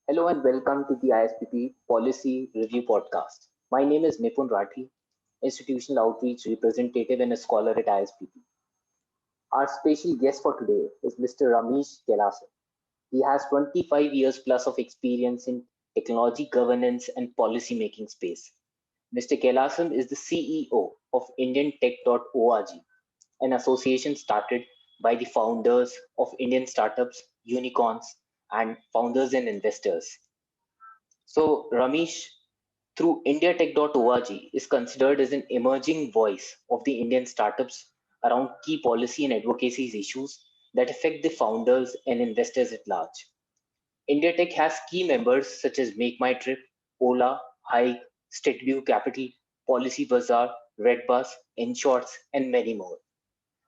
Hello and welcome to the ISPP Policy Review Podcast. My name is Nipun Rathi, Institutional Outreach Representative and a scholar at ISPP. Our special guest for today is Mr. Ramesh Kelasan. He has 25 years plus of experience in technology governance and policy making space. Mr. Kelasan is the CEO of IndianTech.org, an association started by the founders of Indian startups, unicorns, and founders and investors. So, Ramesh, through IndiaTech.org is considered as an emerging voice of the Indian startups around key policy and advocacy issues that affect the founders and investors at large. IndiaTech has key members such as Make My Trip, Ola, Hike, StateView Capital, Policy Bazaar, Redbus, InShorts, and many more,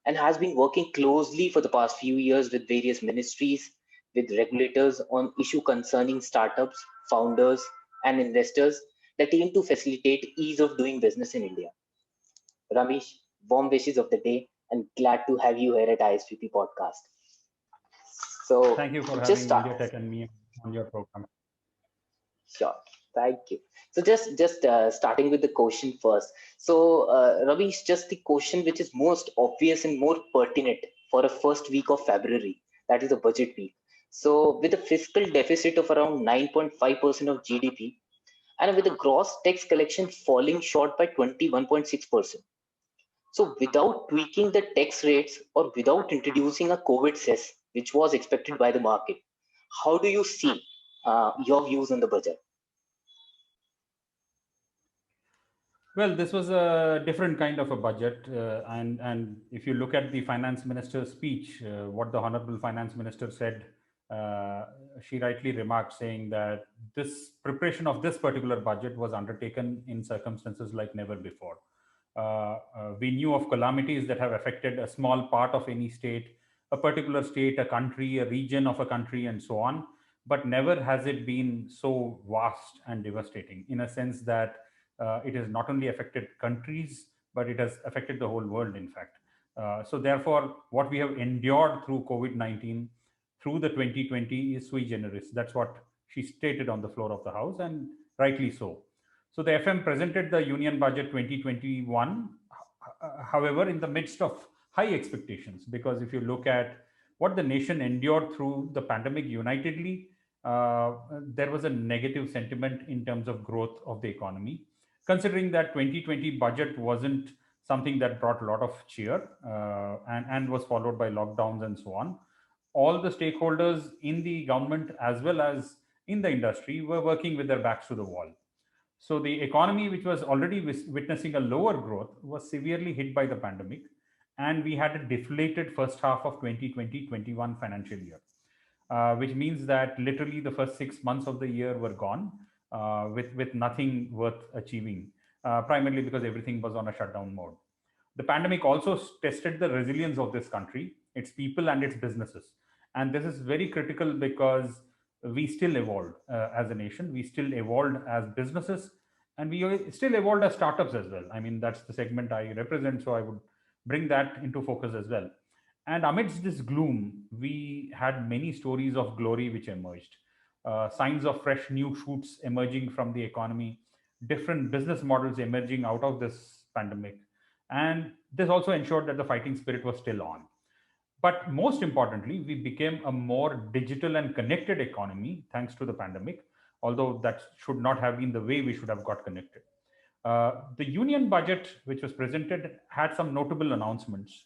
and has been working closely for the past few years with various ministries, with regulators on issue concerning startups, founders, and investors that aim to facilitate ease of doing business in India. Ramesh, warm wishes of the day and glad to have you here at ISPP podcast. So Thank you for just having start. India Tech and me on your program. Sure. Thank you. So just starting with the question first. So Ravi, is just the question which is most obvious and more pertinent for a first week of February. That is a budget week. So with a fiscal deficit of around 9.5% of GDP and with the gross tax collection falling short by 21.6%. So without tweaking the tax rates or without introducing a COVID cess, which was expected by the market, how do you see your views on the budget? Well, this was a different kind of a budget, and if you look at the finance minister's speech, what the honorable finance minister said, uh, she rightly remarked, saying that this preparation of this particular budget was undertaken in circumstances like never before. We knew of calamities that have affected a small part of any state, a particular state, a country, a region of a country, and so on. But never has it been so vast and devastating, in a sense that it has not only affected countries, but it has affected the whole world, in fact. So, therefore, what we have endured through COVID 19, through the 2020, is sui generis. That's what she stated on the floor of the House, and rightly so. So, the FM presented the Union Budget 2021, however, in the midst of high expectations, because if you look at what the nation endured through the pandemic unitedly, there was a negative sentiment in terms of growth of the economy, considering that 2020 budget wasn't something that brought a lot of cheer, and was followed by lockdowns and so on. All the stakeholders in the government as well as in the industry were working with their backs to the wall. So the economy, which was already witnessing a lower growth, was severely hit by the pandemic, and we had a deflated first half of 2020-21 financial year, which means that literally the first 6 months of the year were gone, with nothing worth achieving, primarily because everything was on a shutdown mode. The pandemic also tested the resilience of this country, its people, and its businesses. And this is very critical because we still evolved as a nation, we still evolved as businesses, and we still evolved as startups as well. I mean, that's the segment I represent, so I would bring that into focus as well. And amidst this gloom, we had many stories of glory which emerged, signs of fresh new shoots emerging from the economy, different business models emerging out of this pandemic. And this also ensured that the fighting spirit was still on. But most importantly, we became a more digital and connected economy thanks to the pandemic, although that should not have been the way we should have got connected. The union budget, which was presented, had some notable announcements,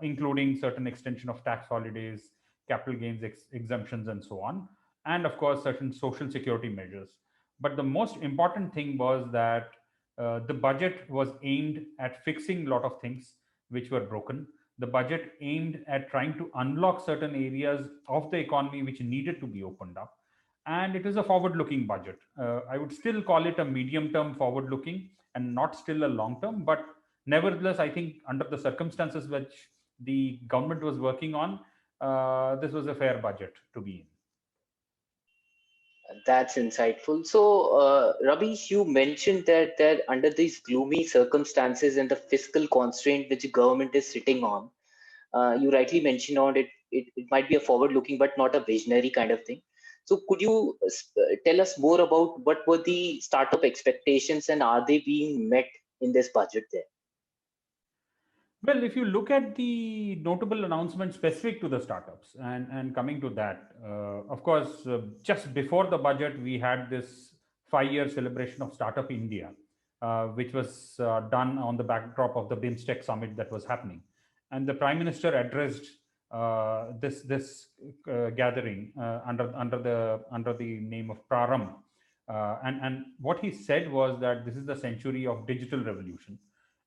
including certain extension of tax holidays, capital gains exemptions, and so on, and of course, certain social security measures. But the most important thing was that the budget was aimed at fixing a lot of things which were broken. The budget aimed at trying to unlock certain areas of the economy which needed to be opened up, and it is a forward looking budget. I would still call it a medium term forward looking and not still a long term, but nevertheless, I think under the circumstances which the government was working on, this was a fair budget to be in. That's insightful. So, Ravi, you mentioned that under these gloomy circumstances and the fiscal constraint which the government is sitting on, you rightly mentioned on it, it might be a forward-looking but not a visionary kind of thing. So could you tell us more about what were the startup expectations and are they being met in this budget there? Well, if you look at the notable announcements specific to the startups, and coming to that, of course, just before the budget, we had this 5 year celebration of Startup India, which was done on the backdrop of the BIMSTEC summit that was happening. And the Prime Minister addressed this gathering under the name of Praram. And what he said was that this is the century of digital revolution,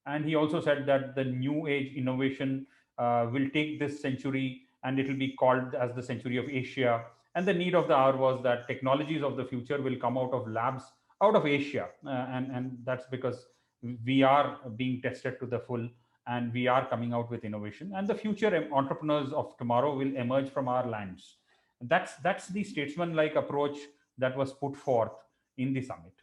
and he also said that the new age innovation will take this century and it will be called as the century of Asia. And the need of the hour was that technologies of the future will come out of labs out of Asia. And that's because we are being tested to the full, and we are coming out with innovation. And the future entrepreneurs of tomorrow will emerge from our lands. That's the statesman-like approach that was put forth in the summit.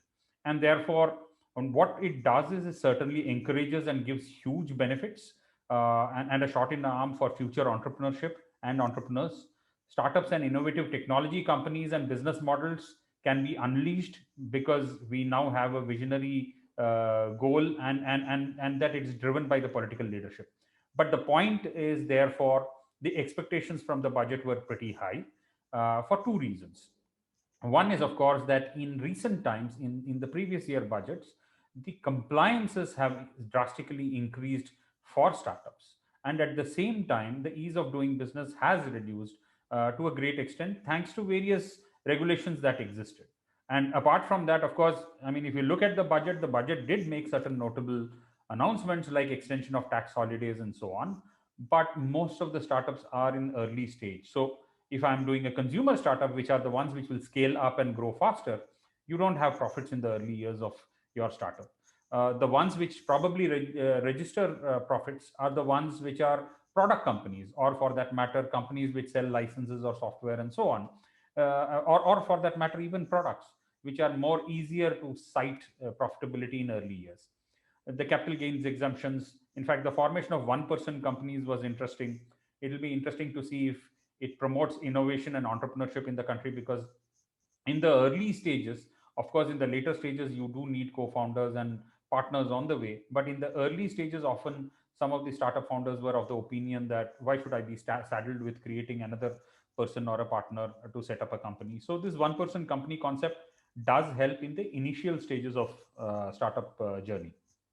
And therefore, and what it does is it certainly encourages and gives huge benefits, and a shot in the arm for future entrepreneurship and entrepreneurs. Startups and innovative technology companies and business models can be unleashed because we now have a visionary goal, and that it's driven by the political leadership. But the point is, therefore, the expectations from the budget were pretty high for two reasons. One is, of course, that in recent times, in the previous year budgets, the compliances have drastically increased for startups. And at the same time, the ease of doing business has reduced to a great extent thanks to various regulations that existed. And apart from that, of course, I mean, if you look at the budget did make certain notable announcements like extension of tax holidays and so on. But most of the startups are in early stage. So if I'm doing a consumer startup, which are the ones which will scale up and grow faster, you don't have profits in the early years of your startup. The ones which probably register profits are the ones which are product companies, or for that matter, companies which sell licenses or software and so on, or for that matter, even products which are more easier to cite profitability in early years. The capital gains exemptions, in fact, the formation of 1% companies was interesting. It'll be interesting to see if it promotes innovation and entrepreneurship in the country, because in the early stages, of course, in the later stages, you do need co-founders and partners on the way. But in the early stages, often some of the startup founders were of the opinion that why should I be saddled with creating another person or a partner to set up a company? So this one-person company concept does help in the initial stages of startup journey.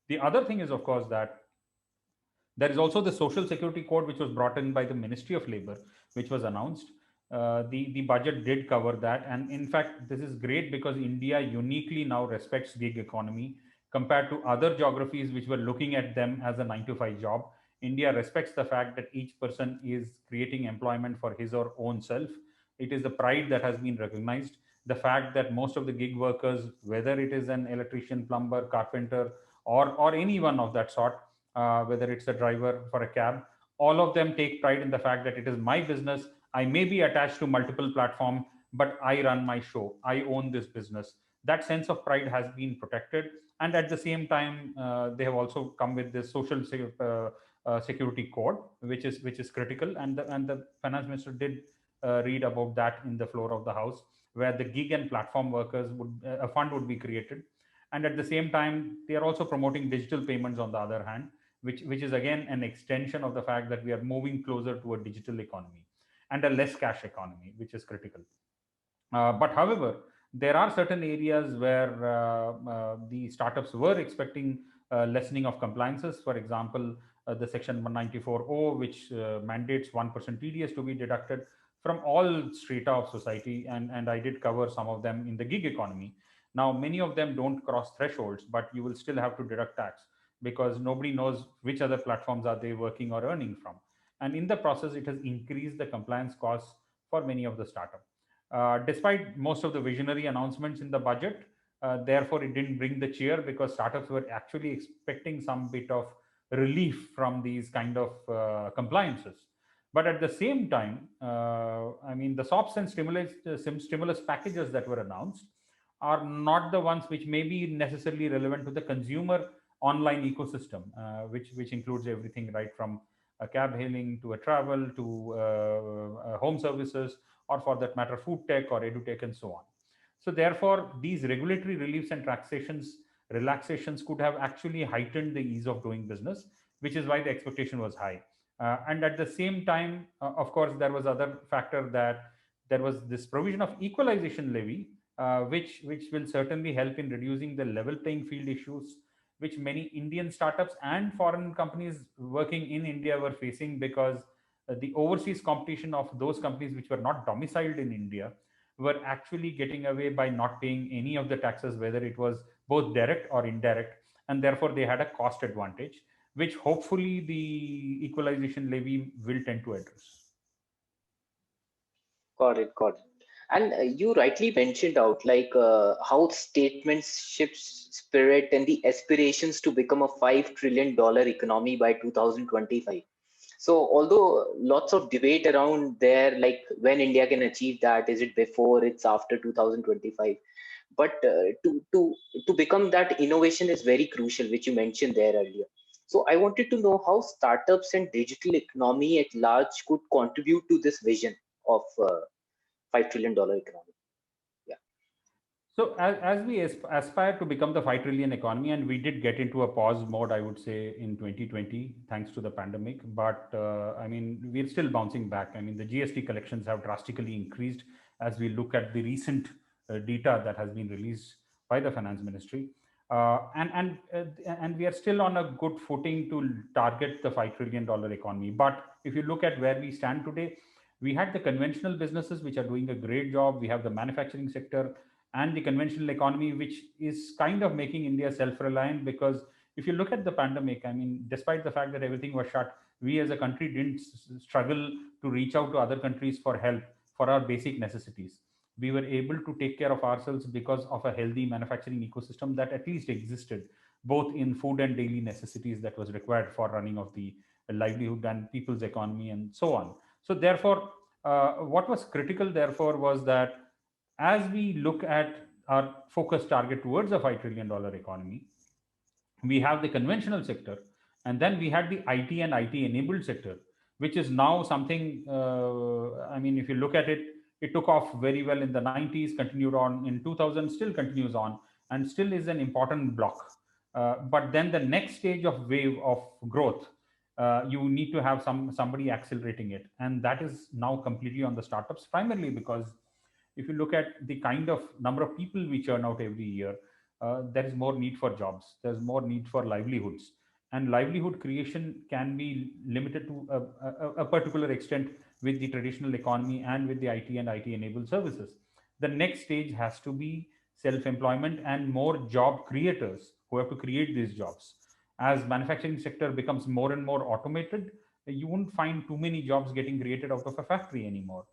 The other thing is, of course, that there is also the Social Security Code, which was brought in by the Ministry of Labor, which was announced. The budget did cover that, and in fact, this is great because India uniquely now respects gig economy compared to other geographies which were looking at them as a 9 to 5 job. India respects the fact that each person is creating employment for his or own self. It is the pride that has been recognized. The fact that most of the gig workers, whether it is an electrician, plumber, carpenter, or anyone of that sort, whether it's a driver for a cab, all of them take pride in the fact that it is my business. I may be attached to multiple platforms, but I run my show. I own this business. That sense of pride has been protected, and at the same time, they have also come with this security code, which is critical. And the finance minister did read about that in the floor of the house, where the gig and platform workers would a fund would be created, and at the same time, they are also promoting digital payments on the other hand, which is again an extension of the fact that we are moving closer to a digital economy and a less cash economy, which is critical. But however, there are certain areas where the startups were expecting lessening of compliances. For example, the Section 194O, which mandates 1% TDS to be deducted from all strata of society, and I did cover some of them in the gig economy. Now, many of them don't cross thresholds, but you will still have to deduct tax because nobody knows which other platforms are they working or earning from. And in the process, it has increased the compliance costs for many of the startups. Despite most of the visionary announcements in the budget, therefore, it didn't bring the cheer because startups were actually expecting some bit of relief from these kind of compliances. But at the same time, I mean, the SOPs and stimulus packages that were announced are not the ones which may be necessarily relevant to the consumer online ecosystem, which includes everything right from a cab hailing to a travel to home services, or for that matter, food tech or edutech and so on. So therefore, these regulatory reliefs and taxations relaxations could have actually heightened the ease of doing business, which is why the expectation was high. And at the same time, of course, there was other factor that there was this provision of equalization levy, which will certainly help in reducing the level playing field issues which many Indian startups and foreign companies working in India were facing, because the overseas competition of those companies which were not domiciled in India were actually getting away by not paying any of the taxes, whether it was both direct or indirect, and therefore they had a cost advantage, which hopefully the equalization levy will tend to address. Got it, got it. And you rightly mentioned out how statesmanship's spirit and the aspirations to become a $5 trillion economy by 2025. So although lots of debate around there, like when India can achieve that, is it before, it's after 2025? But to become that, innovation is very crucial, which you mentioned there earlier. So I wanted to know how startups and digital economy at large could contribute to this vision of $5 trillion economy. Yeah. So as we aspire to become the 5 trillion economy, and we did get into a pause mode, I would say, in 2020, thanks to the pandemic. But I mean, we're still bouncing back. I mean, the GST collections have drastically increased as we look at the recent data that has been released by the finance ministry. And we are still on a good footing to target the $5 trillion economy. But if you look at where we stand today, we had the conventional businesses which are doing a great job. We have the manufacturing sector and the conventional economy, which is kind of making India self-reliant. Because if you look at the pandemic, I mean, despite the fact that everything was shut, we as a country didn't struggle to reach out to other countries for help for our basic necessities. We were able to take care of ourselves because of a healthy manufacturing ecosystem that at least existed, both in food and daily necessities that was required for running of the livelihood and people's economy and so on. So therefore, what was critical, therefore, was that as we look at our focus target towards a $5 trillion economy, we have the conventional sector, and then we had the IT and IT enabled sector, which is now something, I mean, if you look at it, it took off very well in the 90s, continued on in 2000, still continues on, and still is an important block. But then the next stage of wave of growth, you need to have somebody accelerating it, and that is now completely on the startups, primarily because if you look at the kind of number of people we churn out every year, there is more need for jobs, there's more need for livelihoods, and livelihood creation can be limited to a particular extent with the traditional economy and with the IT and IT enabled services. The next stage has to be self-employment and more job creators who have to create these jobs. As manufacturing sector becomes more and more automated, you won't find too many jobs getting created out of a factory anymore.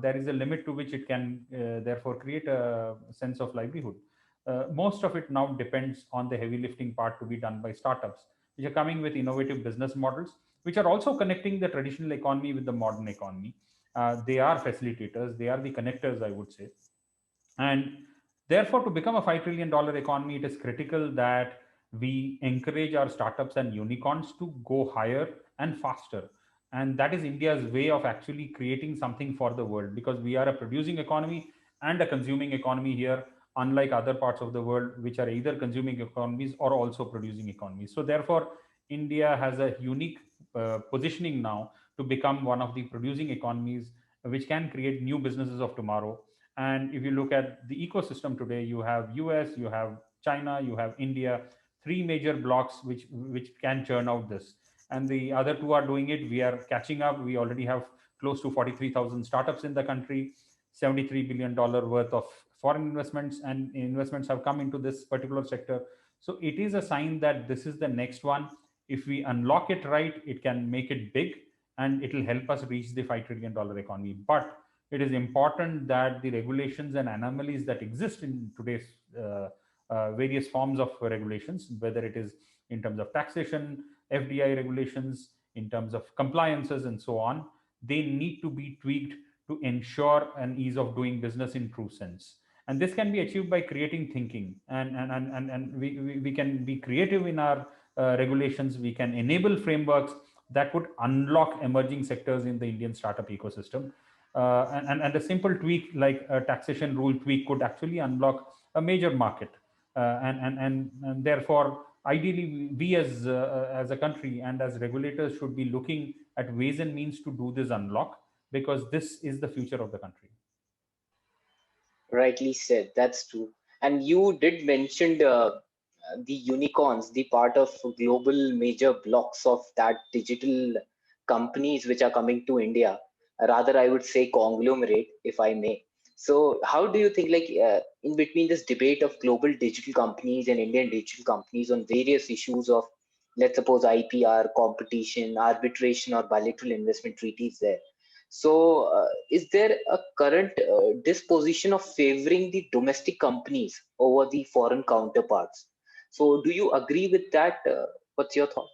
There is a limit to which it can therefore create a sense of livelihood. Most of it now depends on the heavy lifting part to be done by startups, which are coming with innovative business models, which are also connecting the traditional economy with the modern economy. They are facilitators, they are the connectors, I would say. And therefore, to become a $5 trillion economy, it is critical that we encourage our startups and unicorns to go higher and faster. And that is India's way of actually creating something for the world, because we are a producing economy and a consuming economy here, unlike other parts of the world, which are either consuming economies or also producing economies. So, therefore, India has a unique positioning now to become one of the producing economies, which can create new businesses of tomorrow. And if you look at the ecosystem today, you have US, you have China, you have India, three major blocks which can churn out this. And the other two are doing it. We are catching up. We already have close to 43,000 startups in the country, $73 billion worth of foreign investments, and investments have come into this particular sector. So it is a sign that this is the next one. If we unlock it right, it can make it big, and it will help us reach the $5 trillion economy. But it is important that the regulations and anomalies that exist in today's various forms of regulations, whether it is in terms of taxation, FDI regulations, in terms of compliances, and so on, they need to be tweaked to ensure an ease of doing business in true sense. And this can be achieved by creating thinking, and we can be creative in our regulations. We can enable frameworks that would unlock emerging sectors in the Indian startup ecosystem. And a simple tweak like a taxation rule tweak could actually unblock a major market. And therefore, ideally, we as a country and as regulators should be looking at ways and means to do this unlock, because this is the future of the country. Rightly said. That's true. And you did mention the unicorns, the part of global major blocks of that digital companies which are coming to India. Rather, I would say conglomerate, if I may. So, how do you think, like, in between this debate of global digital companies and Indian digital companies on various issues of, let's suppose, IPR, competition, arbitration, or bilateral investment treaties there? So, is there a current disposition of favoring the domestic companies over the foreign counterparts? So, do you agree with that? What's your thought?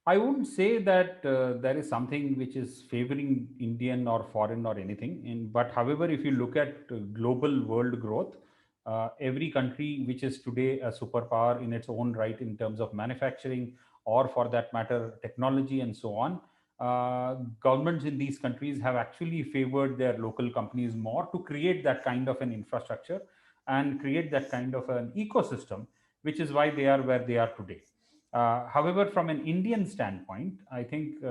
I wouldn't say that there is something which is favoring Indian or foreign or anything. But however, if you look at global world growth, every country which is today a superpower in its own right in terms of manufacturing, or for that matter, technology and so on, governments in these countries have actually favored their local companies more to create that kind of an infrastructure and create that kind of an ecosystem, which is why they are where they are today. However, from an Indian standpoint, I think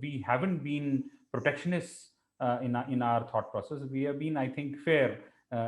we haven't been protectionists in our thought process. We have been, I think, fair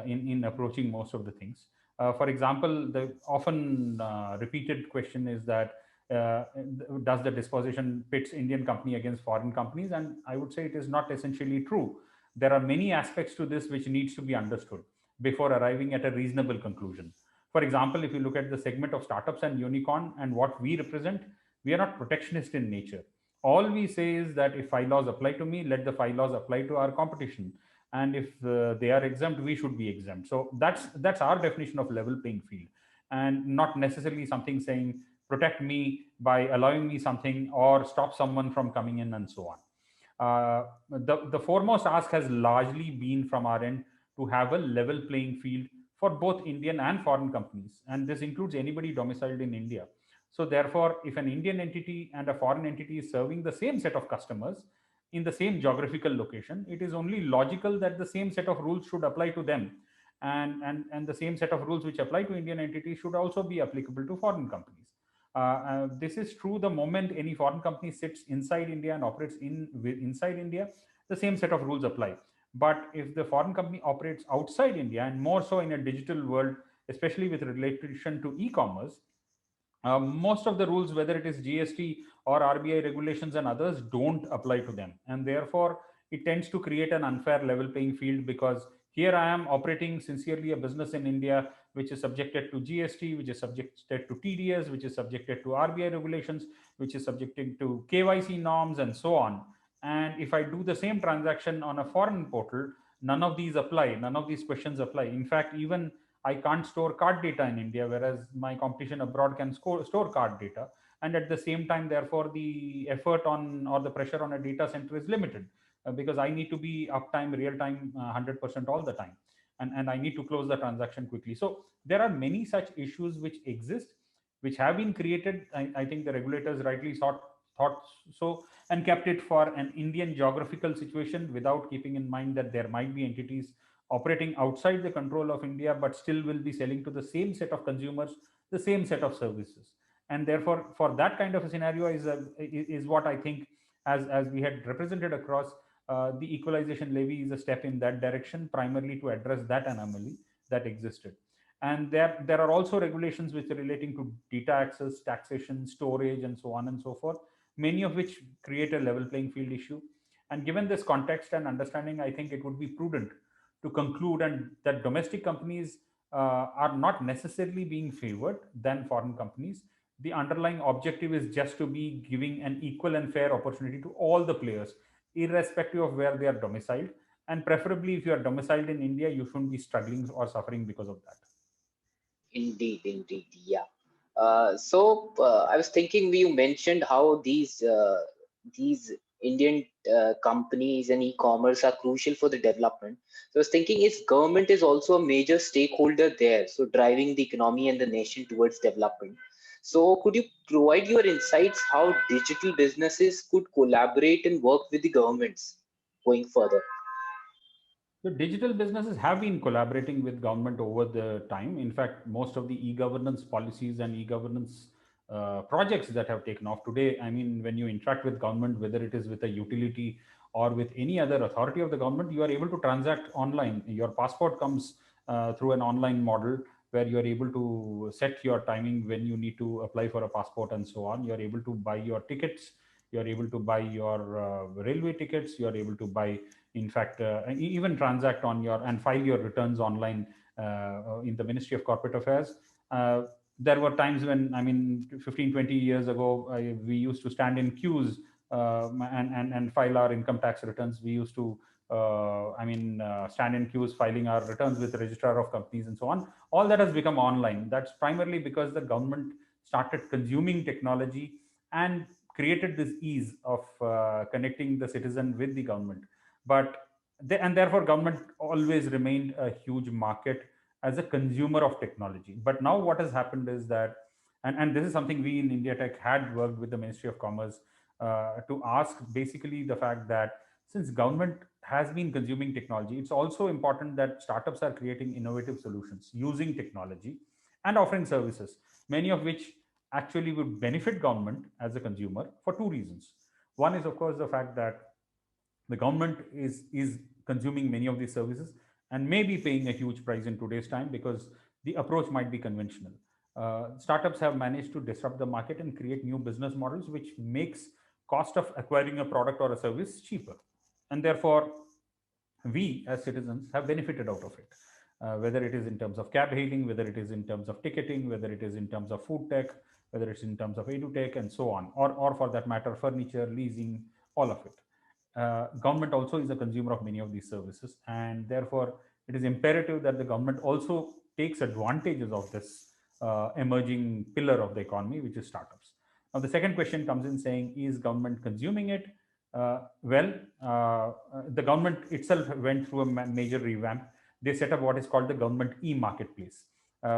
in approaching most of the things. For example, the often repeated question is that does the disposition pits Indian company against foreign companies? And I would say it is not essentially true. There are many aspects to this which needs to be understood before arriving at a reasonable conclusion. For example, if you look at the segment of startups and unicorn and what we represent, we are not protectionist in nature. All we say is that if 5 laws apply to me, let the 5 laws apply to our competition. And if they are exempt, we should be exempt. So that's our definition of level playing field, and not necessarily something saying protect me by allowing me something or stop someone from coming in and so on. The foremost ask has largely been from our end to have a level playing field for both Indian and foreign companies, and this includes anybody domiciled in India. So, therefore, if an Indian entity and a foreign entity is serving the same set of customers in the same geographical location, it is only logical that the same set of rules should apply to them. And the same set of rules which apply to Indian entities should also be applicable to foreign companies. This is true the moment any foreign company sits inside India and operates inside India, the same set of rules apply. But if the foreign company operates outside India, and more so in a digital world, especially with relation to e-commerce, most of the rules, whether it is GST or RBI regulations and others, don't apply to them. And therefore, it tends to create an unfair level playing field, because here I am operating sincerely a business in India, which is subjected to GST, which is subjected to TDS, which is subjected to RBI regulations, which is subjected to KYC norms, and so on. And if I do the same transaction on a foreign portal, none of these apply, none of these questions apply. In fact, even I can't store card data in India, whereas my competition abroad can store card data. And at the same time, therefore, the effort on or the pressure on a data center is limited, because I need to be uptime, real time, 100% all the time. And I need to close the transaction quickly. So there are many such issues which exist, which have been created. I think the regulators rightly thought so, and kept it for an Indian geographical situation, without keeping in mind that there might be entities operating outside the control of India, but still will be selling to the same set of consumers, the same set of services. And therefore, for that kind of a scenario is what I think, as we had represented across, the equalization levy is a step in that direction, primarily to address that anomaly that existed. And there are also regulations which are relating to data access, taxation, storage, and so on and so forth, many of which create a level playing field issue. And given this context and understanding, I think it would be prudent to conclude and that domestic companies are not necessarily being favored than foreign companies. The underlying objective is just to be giving an equal and fair opportunity to all the players, irrespective of where they are domiciled. And preferably, if you are domiciled in India, you shouldn't be struggling or suffering because of that. Indeed, indeed, yeah. I was thinking, you mentioned how these Indian companies and e-commerce are crucial for the development. So I was thinking, if government is also a major stakeholder there, so driving the economy and the nation towards development. So could you provide your insights how digital businesses could collaborate and work with the governments? going further? So digital businesses have been collaborating with government over the time. In fact, most of the e-governance policies and e-governance projects that have taken off today, I mean, when you interact with government, whether it is with a utility or with any other authority of the government, you are able to transact online. Your passport comes through an online model where you are able to set your timing when you need to apply for a passport and so on. You are able to buy your tickets. You are able to buy your railway tickets. You are able to buy, in fact, even transact on your and file your returns online in the Ministry of Corporate Affairs. There were times when, I mean, 15, 20 years ago, we used to stand in queues and file our income tax returns. We used to, stand in queues filing our returns with the registrar of companies and so on. All that has become online. That's primarily because the government started consuming technology and created this ease of connecting the citizen with the government. But and therefore government always remained a huge market as a consumer of technology. But now what has happened is that, and this is something we in India Tech had worked with the Ministry of Commerce to ask basically the fact that since government has been consuming technology, it's also important that startups are creating innovative solutions using technology and offering services, many of which actually would benefit government as a consumer for two reasons. One is, of course, the fact that the government is consuming many of these services and may be paying a huge price in today's time because the approach might be conventional. Startups have managed to disrupt the market and create new business models which makes cost of acquiring a product or a service cheaper, and therefore we as citizens have benefited out of it, whether it is in terms of cab hailing, whether it is in terms of ticketing, whether it is in terms of food tech, whether it's in terms of edutech and so on, or for that matter furniture leasing, all of it. Government also is a consumer of many of these services, and therefore it is imperative that the government also takes advantages of this emerging pillar of the economy, which is startups. Now the second question comes in saying, is government consuming it? The government itself went through a major revamp. They set up what is called the government e-marketplace,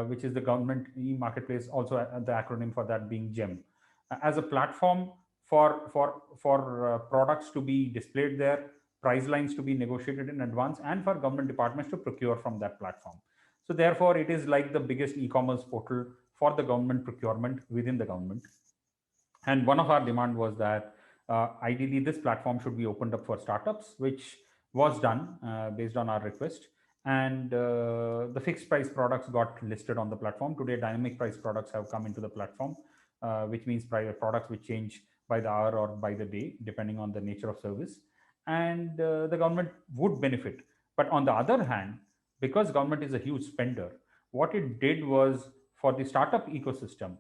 which is the government e-marketplace, also the acronym for that being GEM, as a platform for products to be displayed there, price lines to be negotiated in advance, and for government departments to procure from that platform. So therefore, it is like the biggest e-commerce portal for the government procurement within the government. And one of our demand was that ideally this platform should be opened up for startups, which was done based on our request. And the fixed price products got listed on the platform. Today, dynamic price products have come into the platform, which means private products which change by the hour or by the day, depending on the nature of service. And the government would benefit. But on the other hand, because government is a huge spender, what it did was for the startup ecosystem,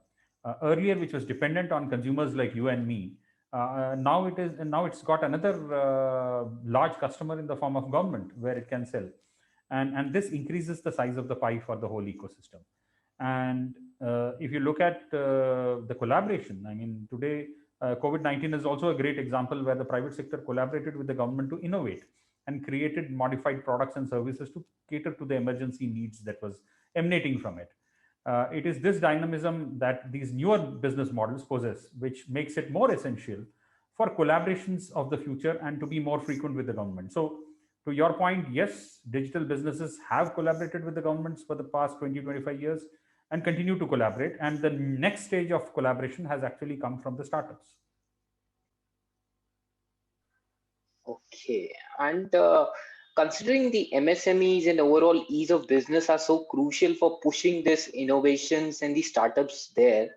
earlier which was dependent on consumers like you and me, now it's got another large customer in the form of government where it can sell, and this increases the size of the pie for the whole ecosystem. And if you look at the collaboration, I mean, today COVID-19 is also a great example where the private sector collaborated with the government to innovate and created modified products and services to cater to the emergency needs that was emanating from it. It is this dynamism that these newer business models possess, which makes it more essential for collaborations of the future and to be more frequent with the government. So, to your point, yes, digital businesses have collaborated with the governments for the past 20, 25 years and continue to collaborate. And the next stage of collaboration has actually come from the startups. Okay. And considering the MSMEs and overall ease of business are so crucial for pushing this innovations and the startups there.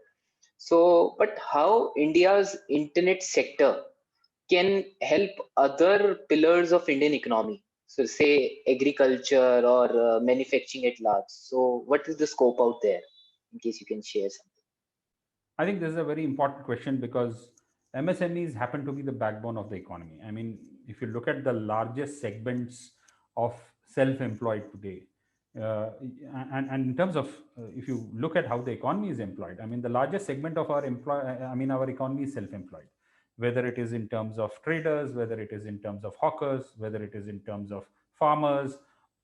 So, but how India's internet sector can help other pillars of Indian economy? So, say agriculture or manufacturing at large. So, what is the scope out there? In case you can share something. I think this is a very important question because MSMEs happen to be the backbone of the economy. I mean, if you look at the largest segments of self-employed today, and in terms of if you look at how the economy is employed, I mean, the largest segment of our economy is self-employed, whether it is in terms of traders, whether it is in terms of hawkers, whether it is in terms of farmers,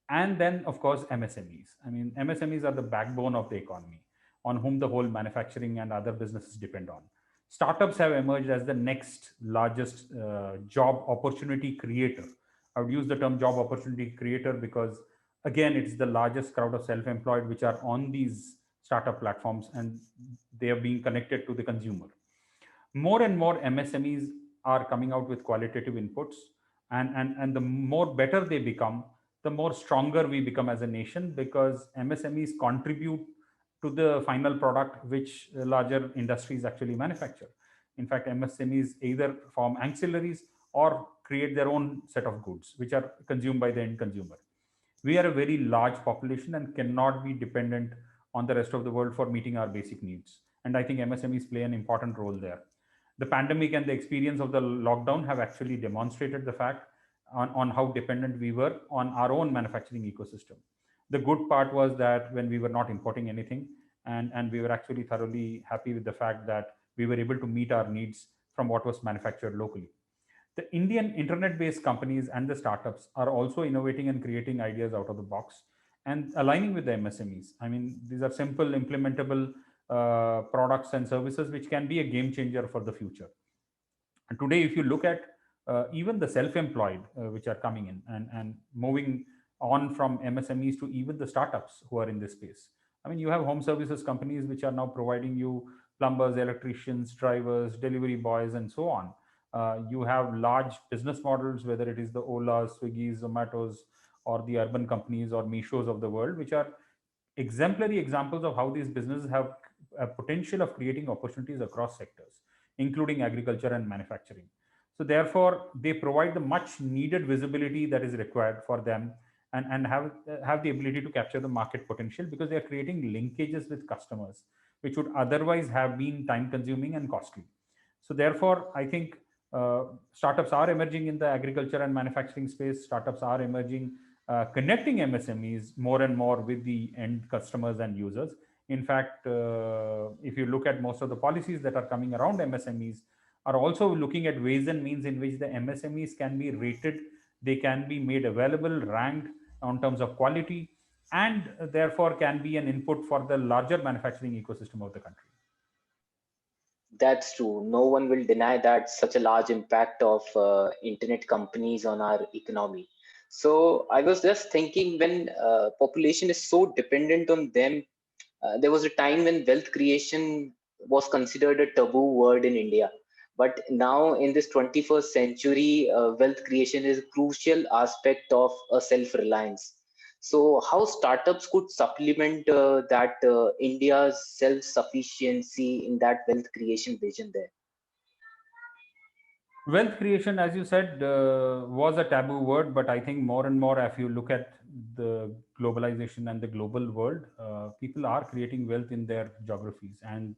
and then of course MSMEs. I mean, MSMEs are the backbone of the economy on whom the whole manufacturing and other businesses depend on. Startups have emerged as the next largest job opportunity creator I would use the term job opportunity creator because, again, it's the largest crowd of self-employed which are on these startup platforms, and they are being connected to the consumer. More and more MSMEs are coming out with qualitative inputs, and the more better they become, the more stronger we become as a nation, because MSMEs contribute to the final product which larger industries actually manufacture. In fact, MSMEs either form ancillaries or create their own set of goods which are consumed by the end consumer. We are a very large population and cannot be dependent on the rest of the world for meeting our basic needs. And I think MSMEs play an important role there. The pandemic and the experience of the lockdown have actually demonstrated the fact on how dependent we were on our own manufacturing ecosystem. The good part was that when we were not importing anything, and we were actually thoroughly happy with the fact that we were able to meet our needs from what was manufactured locally. The Indian internet based companies and the startups are also innovating and creating ideas out of the box and aligning with the MSMEs. I mean, these are simple, implementable products and services which can be a game changer for the future. And today, if you look at even the self employed which are coming in and moving on from MSMEs to even the startups who are in this space. I mean, you have home services companies which are now providing you plumbers, electricians, drivers, delivery boys, and so on. You have large business models, whether it is the Olas, Swiggy's, Zomatos, or the urban companies or Mishos of the world, which are exemplary examples of how these businesses have a potential of creating opportunities across sectors, including agriculture and manufacturing. So therefore, they provide the much needed visibility that is required for them, and have the ability to capture the market potential because they are creating linkages with customers, which would otherwise have been time consuming and costly. So therefore, I think startups are emerging in the agriculture and manufacturing space. Startups are emerging, connecting MSMEs more and more with the end customers and users. In fact, if you look at most of the policies that are coming around MSMEs, are also looking at ways and means in which the MSMEs can be rated, they can be made available, ranked on terms of quality, and therefore can be an input for the larger manufacturing ecosystem of the country. That's true. No one will deny that such a large impact of internet companies on our economy. So I was just thinking, when population is so dependent on them, there was a time when wealth creation was considered a taboo word in India. But now in this 21st century, wealth creation is a crucial aspect of a self-reliance. So how startups could supplement that India's self-sufficiency in that wealth creation vision there? Wealth creation, as you said, was a taboo word, but I think more and more, if you look at the globalization and the global world, people are creating wealth in their geographies. And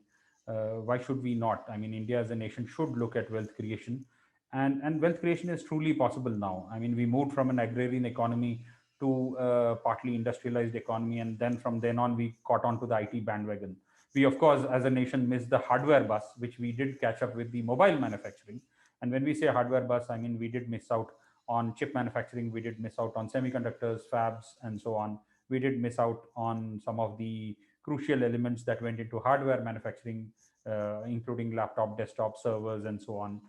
why should we not? I mean, India as a nation should look at wealth creation. And wealth creation is truly possible now. I mean, we moved from an agrarian economy to a partly industrialized economy. And then from then on, we caught on to the IT bandwagon. We, of course, as a nation, missed the hardware bus, which we did catch up with the mobile manufacturing. And when we say hardware bus, I mean, we did miss out on chip manufacturing, we did miss out on semiconductors, fabs, and so on. We did miss out on some of the crucial elements that went into hardware manufacturing, including laptop, desktop, servers, and so on,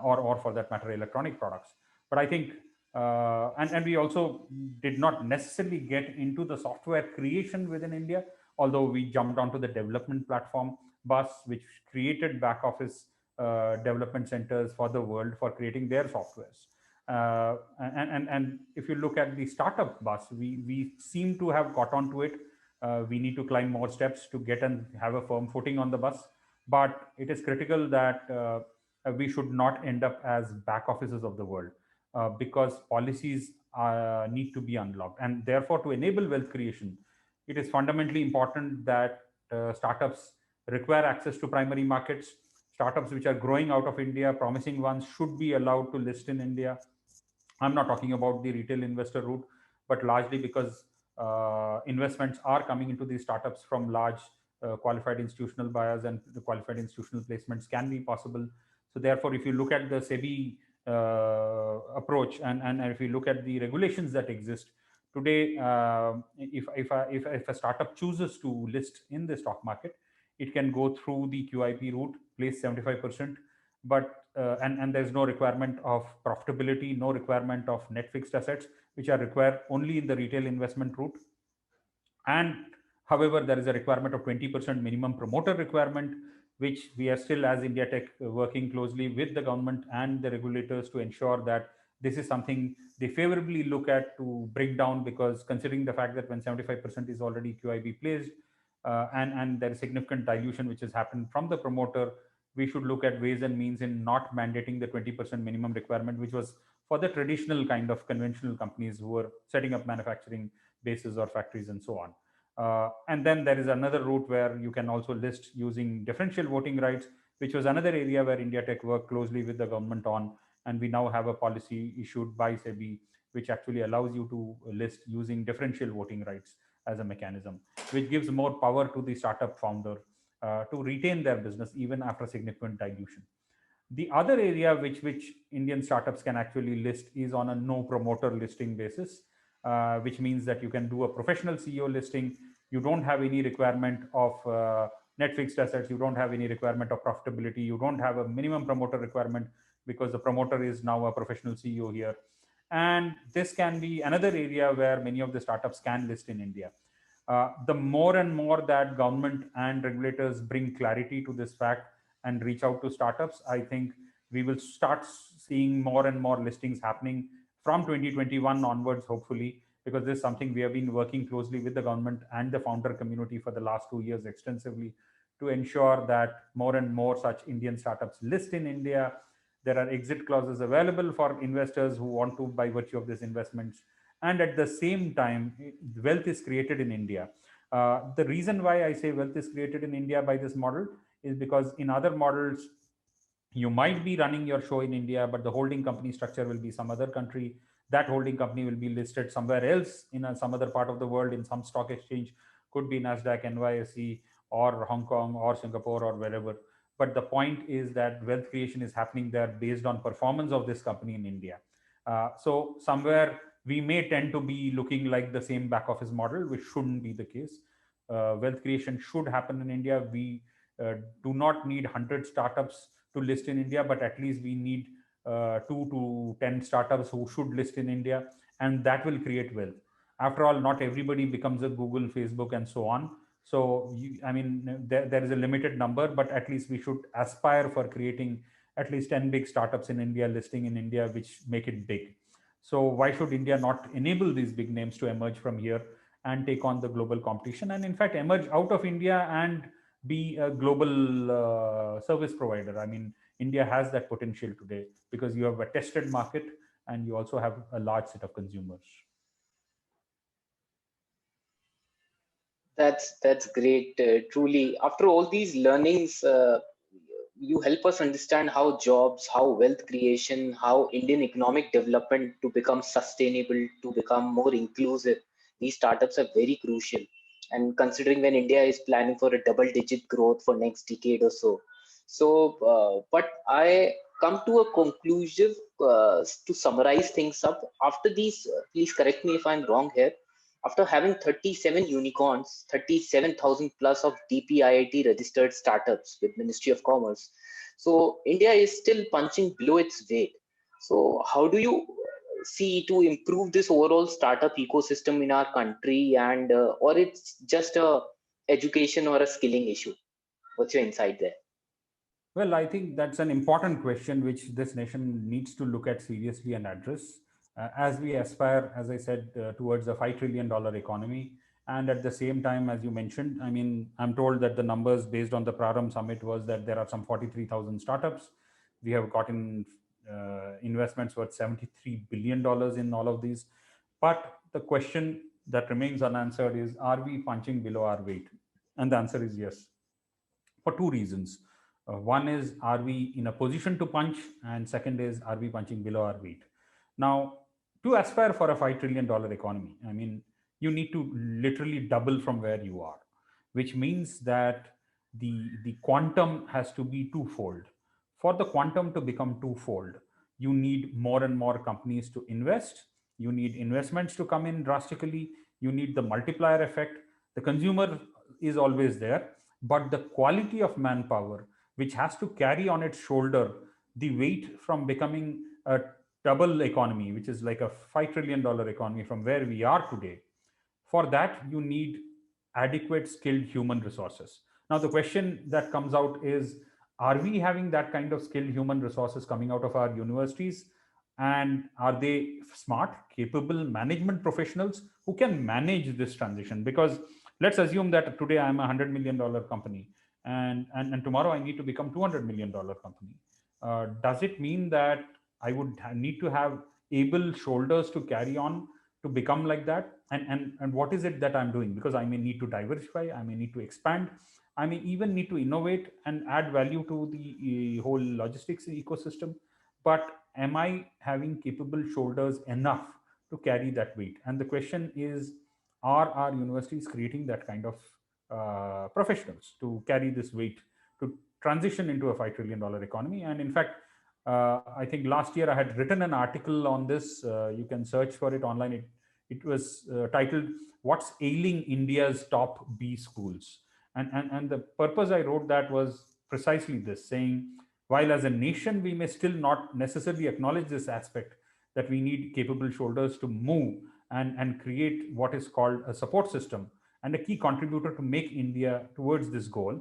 or for that matter, electronic products. But I think, and we also did not necessarily get into the software creation within India, although we jumped onto the development platform bus, which created back office development centers for the world for creating their softwares. And if you look at the startup bus, we seem to have caught on to it. We need to climb more steps to get and have a firm footing on the bus. But it is critical that we should not end up as back offices of the world, because policies need to be unlocked. And therefore, to enable wealth creation, it is fundamentally important that startups require access to primary markets. Startups which are growing out of India, promising ones, should be allowed to list in India. I'm not talking about the retail investor route, but largely because investments are coming into these startups from large qualified institutional buyers, and the qualified institutional placements can be possible. So therefore, if you look at the SEBI approach, and if you look at the regulations that exist today, if a startup chooses to list in the stock market, it can go through the QIP route, place 75%, but and there's no requirement of profitability, no requirement of net fixed assets, which are required only in the retail investment route. And however, there is a requirement of 20% minimum promoter requirement, which we are still as India Tech working closely with the government and the regulators to ensure that this is something they favorably look at to bring down, because considering the fact that when 75% is already QIB placed, and there is significant dilution which has happened from the promoter, we should look at ways and means in not mandating the 20% minimum requirement, which was for the traditional kind of conventional companies who were setting up manufacturing bases or factories and so on. And then there is another route where you can also list using differential voting rights, which was another area where India Tech worked closely with the government on. And we now have a policy issued by SEBI, which actually allows you to list using differential voting rights as a mechanism, which gives more power to the startup founder to retain their business even after significant dilution. The other area which Indian startups can actually list is on a no promoter listing basis, which means that you can do a professional CEO listing. You don't have any requirement of net fixed assets. You don't have any requirement of profitability. You don't have a minimum promoter requirement because the promoter is now a professional CEO here. And this can be another area where many of the startups can list in India. The more and more that government and regulators bring clarity to this fact and reach out to startups, I think we will start seeing more and more listings happening from 2021 onwards, hopefully, because this is something we have been working closely with the government and the founder community for the last 2 years extensively to ensure that more and more such Indian startups list in India. There are exit clauses available for investors who want to, by virtue of these investments. And at the same time, wealth is created in India. The reason why I say wealth is created in India by this model is because in other models, you might be running your show in India, but the holding company structure will be some other country. That holding company will be listed somewhere else in some other part of the world, in some stock exchange, could be NASDAQ, NYSE, or Hong Kong, or Singapore, or wherever. But the point is that wealth creation is happening there based on performance of this company in India. So somewhere we may tend to be looking like the same back office model, which shouldn't be the case. Wealth creation should happen in India. We do not need 100 startups to list in India, but at least we need 2 to 10 startups who should list in India, and that will create wealth. After all, not everybody becomes a Google, Facebook, and so on. So, there is a limited number, but at least we should aspire for creating at least 10 big startups in India, listing in India, which make it big. So, why should India not enable these big names to emerge from here and take on the global competition, and in fact emerge out of India and be a global service provider? I mean, India has that potential today because you have a tested market and you also have a large set of consumers. That's great. Truly, after all these learnings, you help us understand how jobs, how wealth creation, how Indian economic development to become sustainable, to become more inclusive. These startups are very crucial. And considering when India is planning for a double-digit growth for next decade or so. So, but I come to a conclusion to summarize things up. After these, please correct me if I'm wrong here. After having 37 unicorns, 37,000 plus of DPIIT registered startups with Ministry of Commerce, so India is still punching below its weight. So how do you see to improve this overall startup ecosystem in our country, and or it's just a education or a skilling issue? What's your insight there? Well, I think that's an important question which this nation needs to look at seriously and address as we aspire, as I said, towards a $5 trillion economy. And at the same time, as you mentioned, I mean, I'm told that the numbers based on the Prarambh Summit was that there are some 43,000 startups. We have gotten investments worth $73 billion in all of these. But the question that remains unanswered is, are we punching below our weight? And the answer is yes, for two reasons. One is, are we in a position to punch? And second is, are we punching below our weight? Now, to aspire for a $5 trillion economy, I mean, you need to literally double from where you are, which means that the quantum has to be twofold. For the quantum to become twofold, you need more and more companies to invest. You need investments to come in drastically. You need the multiplier effect. The consumer is always there, but the quality of manpower which has to carry on its shoulder the weight from becoming a double economy, which is like a $5 trillion economy from where we are today. For that, you need adequate skilled human resources. Now, the question that comes out is, are we having that kind of skilled human resources coming out of our universities? And are they smart, capable management professionals who can manage this transition? Because let's assume that today I'm a $100 million company, and tomorrow I need to become $200 million company. Does it mean that I would need to have able shoulders to carry on to become like that? And what is it that I'm doing? Because I may need to diversify, I may need to expand, I may even need to innovate and add value to the whole logistics ecosystem. But am I having capable shoulders enough to carry that weight? And the question is, are our universities creating that kind of professionals to carry this weight, to transition into a $5 trillion economy? And in fact, I think last year I had written an article on this. You can search for it online. It was titled "What's Ailing India's Top B Schools," and the purpose I wrote that was precisely this, saying, while as a nation we may still not necessarily acknowledge this aspect, that we need capable shoulders to move and create what is called a support system and a key contributor to make India towards this goal.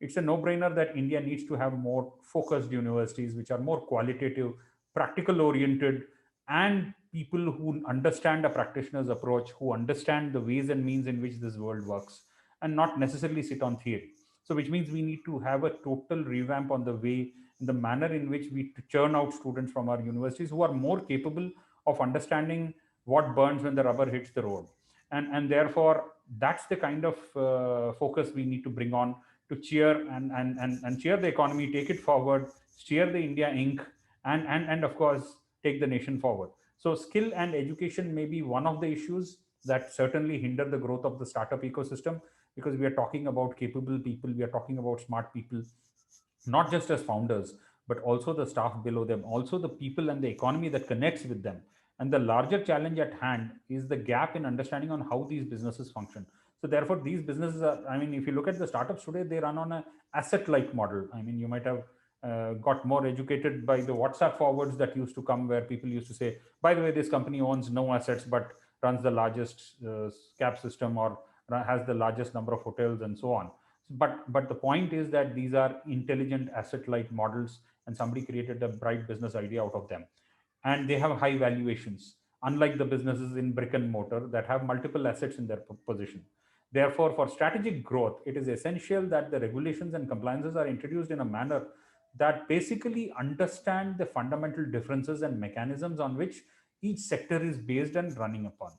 It's a no-brainer that India needs to have more focused universities, which are more qualitative, practical oriented, and people who understand a practitioner's approach, who understand the ways and means in which this world works, and not necessarily sit on theory. So, which means we need to have a total revamp on the way, the manner in which we churn out students from our universities who are more capable of understanding what burns when the rubber hits the road. And therefore, that's the kind of focus we need to bring on to cheer and cheer the economy, take it forward, steer the India Inc., and of course, take the nation forward. So, skill and education may be one of the issues that certainly hinder the growth of the startup ecosystem, because we are talking about capable people, we are talking about smart people, not just as founders, but also the staff below them, also the people and the economy that connects with them. And the larger challenge at hand is the gap in understanding on how these businesses function. So therefore, these businesses are, I mean, if you look at the startups today, they run on a asset-like model. I mean, you might have got more educated by the WhatsApp forwards that used to come, where people used to say, by the way, this company owns no assets, but runs the largest cab system, or has the largest number of hotels, and so on. But the point is that these are intelligent asset light models, and somebody created a bright business idea out of them, and they have high valuations, unlike the businesses in brick and mortar that have multiple assets in their position. Therefore, for strategic growth, it is essential that the regulations and compliances are introduced in a manner that basically understand the fundamental differences and mechanisms on which each sector is based and running upon.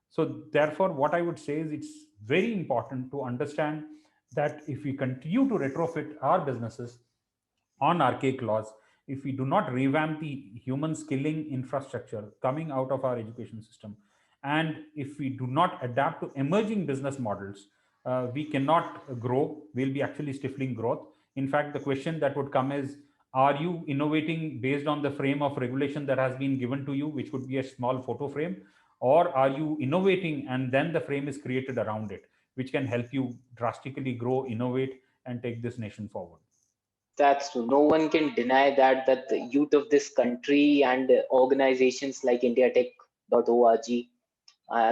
So therefore, what I would say is, it's very important to understand that if we continue to retrofit our businesses on archaic laws, if we do not revamp the human skilling infrastructure coming out of our education system, and if we do not adapt to emerging business models, we cannot grow. We'll be actually stifling growth. In fact, the question that would come is, are you innovating based on the frame of regulation that has been given to you, which would be a small photo frame? Or are you innovating and then the frame is created around it, which can help you drastically grow, innovate, and take this nation forward? That's true. No one can deny that the youth of this country and organizations like IndiaTech.org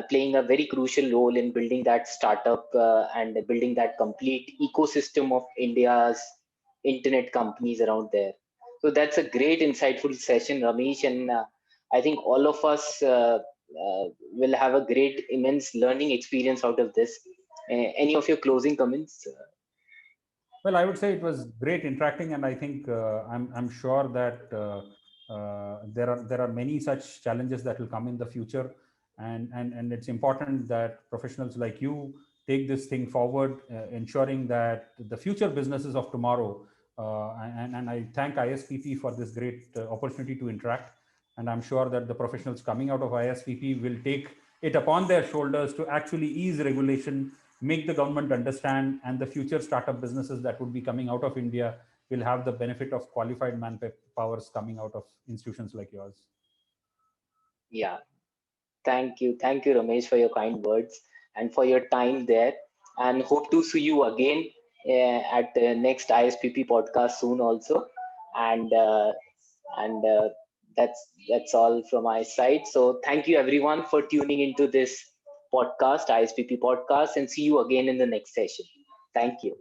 playing a very crucial role in building that startup and building that complete ecosystem of India's internet companies around there. So that's a great, insightful session, Ramesh, and I think all of us will have a great, immense learning experience out of this. Any of your closing comments? Well, I would say it was great interacting, and I think I'm sure that there are many such challenges that will come in the future, and it's important that professionals like you take this thing forward, ensuring that the future businesses of tomorrow. And I thank ISPP for this great opportunity to interact, and I'm sure that the professionals coming out of ISPP will take it upon their shoulders to actually ease regulation, make the government understand, and the future startup businesses that would be coming out of India will have the benefit of qualified manpowers coming out of institutions like yours. Yeah, thank you, Ramesh, for your kind words and for your time there. And hope to see you again at the next ISPP podcast soon, also. And And that's all from my side. So thank you everyone for tuning into this podcast, ISPP podcast, and see you again in the next session. Thank you.